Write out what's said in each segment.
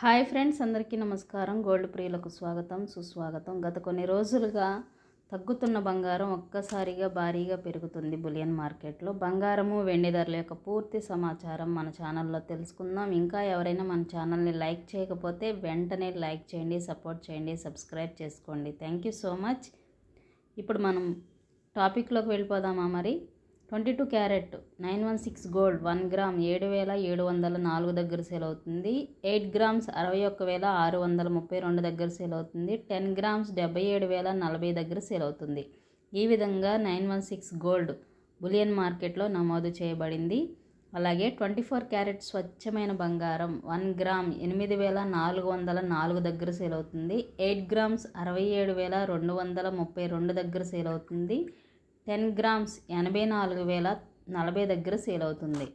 Hi friends, అందరికీ నమస్కారం. Gold ప్రియులకు స్వాగతం, సుస్వాగతం. గత కొన్ని రోజులుగా తగ్గుతున్న బంగారం ఒక్కసారిగా భారీగా పెరుగుతుంది. బులియన్ మార్కెట్లో బంగారము వెండి ధరల యొక్క పూర్తి సమాచారం మన ఛానల్లో తెలుసుకుందాం. ఇంకా ఎవరైనా మన ఛానల్ని లైక్ చేయకపోతే వెంటనే లైక్ చేయండి, సపోర్ట్ చేయండి, సబ్స్క్రైబ్ చేసుకోండి. Thank you so much. ఇప్పుడు మనం టాపిక్లోకి వెళ్ళిపోదామా? మరి 22 క్యారెట్ 916 గోల్డ్ 1 గ్రామ్ 7,704 దగ్గర సేల్ అవుతుంది. 8 గ్రామ్స్ 61,632 దగ్గర సేల్ అవుతుంది. 10 గ్రామ్స్ 77,040 దగ్గర సేల్ అవుతుంది. ఈ విధంగా 916 గోల్డ్ బులియన్ మార్కెట్లో నమోదు చేయబడింది. అలాగే 24 క్యారెట్ స్వచ్ఛమైన బంగారం 1 గ్రామ్ 8,404 దగ్గర సేల్ అవుతుంది. 8 గ్రామ్స్ 67,232 దగ్గర సేల్ అవుతుంది. 10 గ్రామ్స్ 84,040 దగ్గర సేల్ అవుతుంది.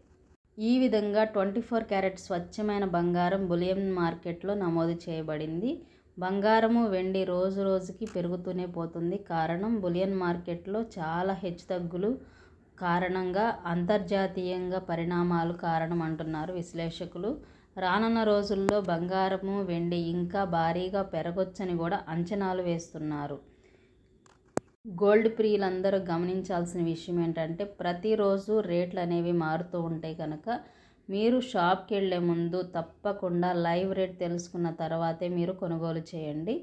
ఈ విధంగా 24 క్యారెట్ స్వచ్ఛమైన బంగారం బులియన్ మార్కెట్లో నమోదు చేయబడింది. బంగారము వెండి రోజు రోజుకి పెరుగుతూనే పోతుంది. కారణం బులియన్ మార్కెట్లో చాలా హెచ్చుతగ్గులు కారణంగా అంతర్జాతీయంగా పరిణామాలు కారణం అంటున్నారు విశ్లేషకులు. రానున్న రోజుల్లో బంగారము వెండి ఇంకా భారీగా పెరగొచ్చని కూడా అంచనాలు వేస్తున్నారు. గోల్డ్ ప్రియులందరూ గమనించాల్సిన విషయం ఏంటంటే, ప్రతిరోజు రేట్లు అనేవి మారుతూ ఉంటాయి కనుక మీరు షాప్కి వెళ్ళే ముందు తప్పకుండా లైవ్ రేట్ తెలుసుకున్న తర్వాతే మీరు కొనుగోలు చేయండి.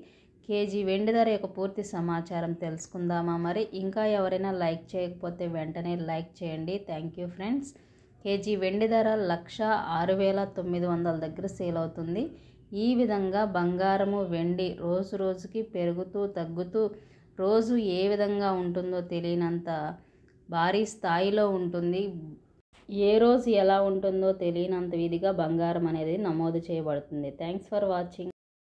కేజీ వెండి ధర యొక్క పూర్తి సమాచారం తెలుసుకుందామా? మరి ఇంకా ఎవరైనా లైక్ చేయకపోతే వెంటనే లైక్ చేయండి. Thank you friends. కేజీ వెండి ధర 1,06,900 దగ్గర సేల్ అవుతుంది. ఈ విధంగా బంగారము వెండి రోజు రోజుకి పెరుగుతూ తగ్గుతూ రోజు ఏ విధంగా ఉంటుందో తెలియనంత భారీ స్థాయిలో ఉంటుంది. ఏ రోజు ఎలా ఉంటుందో తెలియనంత విధిగా బంగారం అనేది నమోదు చేయబడుతుంది. Thanks for watching.